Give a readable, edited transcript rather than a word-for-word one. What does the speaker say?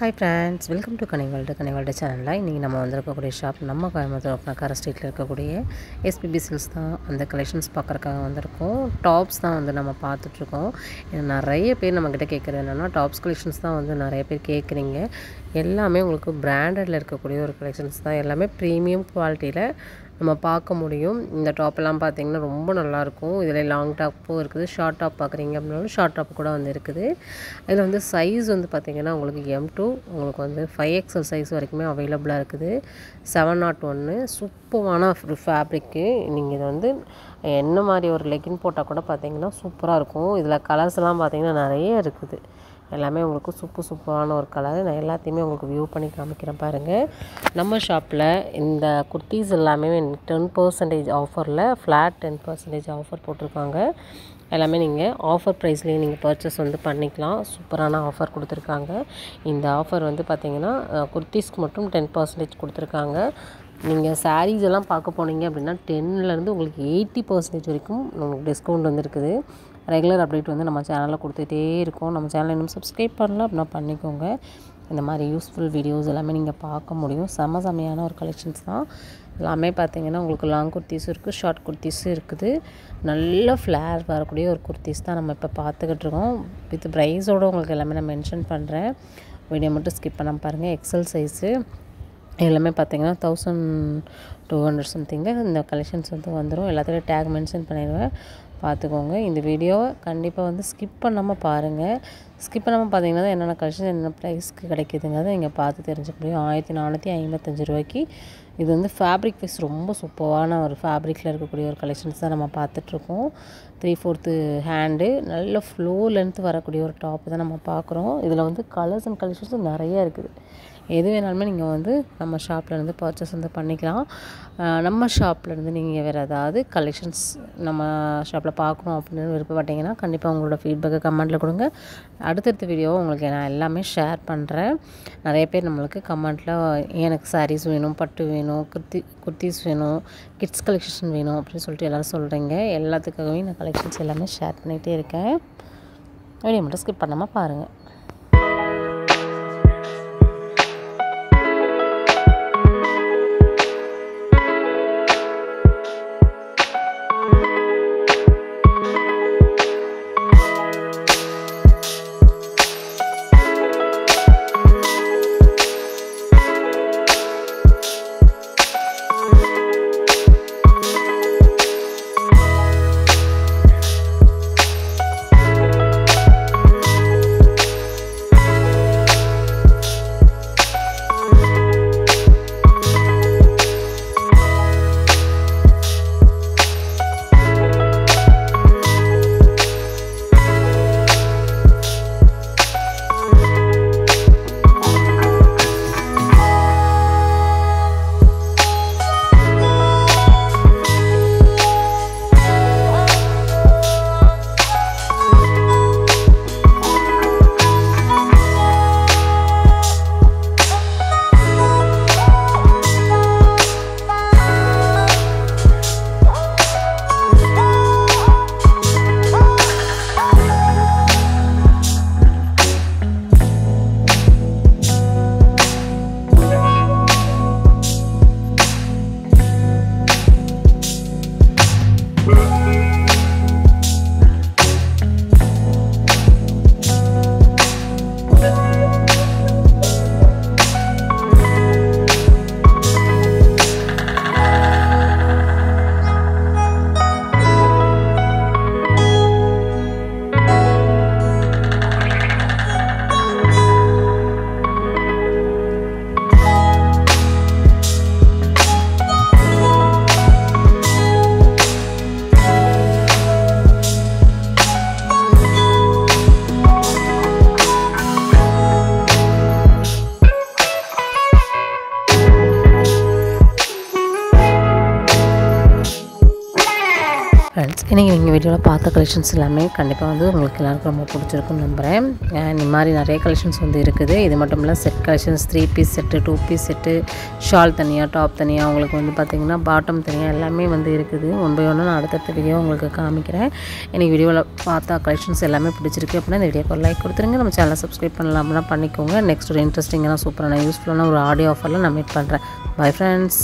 Hi friends, welcome to Kanivalda channel. இன்னைக்கு நம்ம வந்திருக்கக்கூடிய ஷாப் நம்ம கோயம்புத்தூர் ஒப்பனக்கார ஸ்ட்ரீட்டில் இருக்கக்கூடிய எஸ்பிபி சில்க்ஸ் தான். அந்த கலெக்ஷன்ஸ் பார்க்குறக்காக வந்திருக்கோம். டாப்ஸ் தான் வந்து நம்ம பார்த்துட்ருக்கோம். நிறைய பேர் நம்மக்கிட்ட கேட்குறது என்னென்னா டாப்ஸ் கலெக்ஷன்ஸ் தான் வந்து நிறைய பேர் கேட்குறீங்க. எல்லாமே உங்களுக்கு பிராண்டடில் இருக்கக்கூடிய ஒரு கலெக்ஷன்ஸ் தான். எல்லாமே ப்ரீமியம் குவாலிட்டியில் நம்ம பார்க்க முடியும். இந்த டாப்பெல்லாம் பார்த்திங்கன்னா ரொம்ப நல்லாயிருக்கும். இதில் லாங் டாப்பும் இருக்குது, ஷார்ட் டாப் பார்க்குறீங்க அப்படின்னாலும் ஷார்ட் டாப் கூட வந்து இருக்குது. இதில் வந்து சைஸ் வந்து பார்த்திங்கன்னா உங்களுக்கு M2 உங்களுக்கு வந்து 5XL சைஸ் வரைக்குமே அவைலபிளாக இருக்குது. 701 சூப்பரான ஒரு ஃபேப்ரிக்கு. நீங்கள் இதை வந்து என்ன மாதிரி ஒரு லெகின் போட்டால் கூட பார்த்திங்கன்னா சூப்பராக இருக்கும். இதில் கலர்ஸ்லாம் பார்த்திங்கன்னா நிறைய இருக்குது. எல்லாமே உங்களுக்கு சூப்பரான ஒரு கலர். நான் எல்லாத்தையுமே உங்களுக்கு வியூ பண்ணி காமிக்கிறேன் பாருங்கள். நம்ம ஷாப்பில் இந்த குர்த்தீஸ் எல்லாமே 10% ஆஃபரில் ஃப்ளாட் 10% ஆஃபர் போட்டிருக்காங்க. எல்லாமே நீங்கள் ஆஃபர் ப்ரைஸ்லேயே நீங்கள் பர்ச்சேஸ் வந்து பண்ணிக்கலாம். சூப்பரான ஆஃபர் கொடுத்துருக்காங்க. இந்த ஆஃபர் வந்து பார்த்திங்கன்னா குர்த்தீஸ்க்கு மட்டும் 10% கொடுத்துருக்காங்க. நீங்கள் சாரீஸ் எல்லாம் பார்க்க போனீங்க அப்படின்னா 10லேருந்து உங்களுக்கு 80% வரைக்கும் உங்களுக்கு டிஸ்கவுண்ட் வந்துருக்குது. ரெகுலர் அப்டேட் வந்து நம்ம சேனலில் கொடுத்துட்டே இருக்கோம். நம்ம சேனலை இன்னும் சப்ஸ்கிரைப் பண்ணல அப்படின்னா பண்ணிக்கோங்க. இந்த மாதிரி யூஸ்ஃபுல் வீடியோஸ் எல்லாமே நீங்கள் பார்க்க முடியும். செமையான ஒரு கலெக்ஷன்ஸ் தான். எல்லாமே பார்த்திங்கன்னா உங்களுக்கு லாங் குர்த்திஸும் இருக்குது, ஷார்ட் குர்த்திஸும் இருக்குது. நல்ல ஃப்ளேர் வரக்கூடிய ஒரு குர்த்திஸ் தான் நம்ம இப்போ பார்த்துக்கிட்டு இருக்கோம். வித் ப்ரைஸோடு உங்களுக்கு எல்லாமே நான் மென்ஷன் பண்ணுறேன். வீடியோ மட்டும் ஸ்கிப் பண்ணாமல் பாருங்கள். எக்ஸல் சைஸு எல்லாமே பார்த்திங்கன்னா 1200 சம்திங்கு இந்த கலெக்ஷன்ஸ் வந்து வந்துடும். எல்லாத்துலேயும் டேக் மென்ஷன் பண்ணிடுவேன், பார்த்துக்கோங்க. இந்த வீடியோவை கண்டிப்பாக வந்து ஸ்கிப் பண்ணாமல் பாருங்கள். ஸ்கிப் பண்ணாமல் பார்த்தீங்கன்னா என்னென்ன கலெக்ஷன் என்னென்ன ப்ரைஸ்க்கு கிடைக்கிதுங்கிறத நீங்கள் பார்த்து தெரிஞ்சுக்க முடியும். 1455 ரூபாய்க்கு இது வந்து ஃபேப்ரிக் வைஸ் ரொம்ப சூப்பரான ஒரு ஃபேப்ரிக்கில் இருக்கக்கூடிய ஒரு கலெக்ஷன்ஸ் தான் நம்ம பார்த்துட்ருக்கோம். 3/4 ஹேண்டு நல்ல ஃப்ளோ லென்த் வரக்கூடிய ஒரு டாப்பு தான் நம்ம பார்க்குறோம். இதில் வந்து கலர்ஸ் அண்ட் கலெக்ஷன்ஸும் நிறைய இருக்குது. எது வேணாலுமே நீங்கள் வந்து நம்ம ஷாப்லேருந்து பர்ச்சேஸ் வந்து பண்ணிக்கலாம். நம்ம ஷாப்லேருந்து நீங்கள் வேறு ஏதாவது கலெக்ஷன்ஸ் நம்ம ஷாப்பில் பார்க்கணும் அப்படின்னு விருப்பப்பட்டீங்கன்னா கண்டிப்பாக உங்களோட ஃபீட்பேக்கை கமெண்ட்டில் கொடுங்க. அடுத்தடுத்த வீடியோவை உங்களுக்கு நான் எல்லாமே ஷேர் பண்ணுறேன். நிறைய பேர் நம்மளுக்கு கமெண்ட்டில் எனக்கு சாரீஸ் வேணும், பட்டு வேணும், குர்த்திஸ் வேணும், கிட்ஸ் கலெக்ஷன் வேணும் அப்படின்னு சொல்லிட்டு எல்லோரும் சொல்கிறீங்க. எல்லாத்துக்காகவே நான் கலெக்ஷன்ஸ் எல்லாமே ஷேர் பண்ணிகிட்டே இருக்கேன். வீடியோ மட்டும் ஸ்கிப் பண்ணாமல் பாருங்கள். இன்றைக்கி நீங்கள் வீடியோவில் பார்த்த கலெக்ஷன்ஸ் எல்லாமே கண்டிப்பாக வந்து உங்களுக்கு எல்லாருக்கும் ரொம்ப பிடிச்சிருக்குன்னு நம்புகிறேன். இந்த மாதிரி நிறைய கலெக்ஷன்ஸ் வந்து இருக்குது. இது மட்டும் இல்லை set collections 3 piece set, 2 piece set, shawl தனியாக, டாப் தனியாக, உங்களுக்கு வந்து பார்த்திங்கன்னா பாட்டம் தனியாக எல்லாமே வந்து இருக்குது. ஒன் பை ஒன்று நான் அடுத்தடுத்த வீடியோ உங்களுக்கு காமிக்கிறேன். இன்றைக்கி வீடியோவில் பார்த்தா கலெக்ஷன்ஸ் எல்லாமே பிடிச்சிருக்கு அப்படின்னா இந்த வீடியோக்கு ஒரு லைக் கொடுத்துருங்க. நம்ம சேனலை சப்ஸ்கிரைப் பண்ணலாம்னா பண்ணிக்கோங்க. நெக்ஸ்ட் ஒரு இன்ட்ரெஸ்டிங்கான சூப்பரான யூஸ்ஃபுல்லான ஒரு ஆடியோ ஆஃபரில் நான் மீட் பண்ணுறேன். Bye friends.